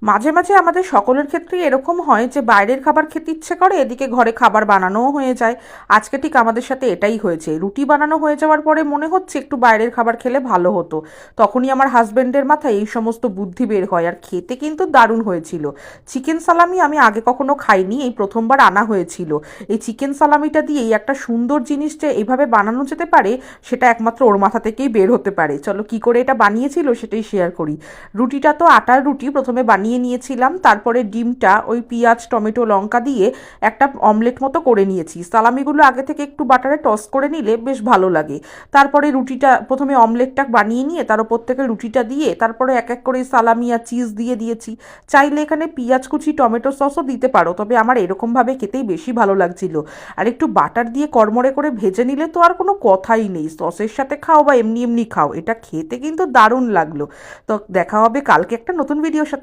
মাঝে মাঝে আমাদের সকলের ক্ষেত্রেই এরকম হয় যে বাইরের খাবার খেতে ইচ্ছে করে, এদিকে ঘরে খাবার বানানোও হয়ে যায়। আজকে ঠিক আমাদের সাথে এটাই হয়েছে, রুটি বানানো হয়ে যাওয়ার পরে মনে হচ্ছে একটু বাইরের খাবার খেলে ভালো হতো। তখনই আমার হাজবেন্ডের মাথায় এই সমস্ত বুদ্ধি বের হয়, আর খেতে কিন্তু দারুণ হয়েছিল। চিকেন সালামি আমি আগে কখনো খাইনি, এই প্রথমবার আনা হয়েছিল। এই চিকেন সালামিটা দিয়েই একটা সুন্দর জিনিস যে এইভাবে বানানো যেতে পারে, সেটা একমাত্র ওর মাথা থেকেই বের হতে পারে। চলো কি করে এটা বানিয়েছিল সেটাই শেয়ার করি। রুটিটা তো আটার রুটি, প্রথমে বানিয়ে নিয়েছিলাম, তারপরে ডিমটা ওই পেঁয়াজ টমেটো লঙ্কা দিয়ে একটা অমলেট মতো করে নিয়েছি। সালামিগুলো আগে থেকে একটু বাটারে টস করে নিলে বেশ ভালো লাগে। তারপরে রুটিটা প্রথমে অমলেটটা বানিয়ে নিয়ে তার উপর থেকে রুটিটা দিয়ে তারপরে এক এক করে সালামি আর চিজ দিয়ে দিয়েছি। চাইলে এখানে পেঁয়াজ কুচি টমেটো সসও দিতে পারো, তবে আমার এরকমভাবে খেতেই বেশি ভালো লাগছিল। আর একটু বাটার দিয়ে কড়মড়ে করে ভেজে নিলে তো আর কোনো কথাই নেই, সসের সাথে খাও বা এমনি এমনি খাও, এটা খেতে কিন্তু দারুণ লাগলো। তো দেখা হবে কালকে একটা নতুন ভিডিওর সাথে।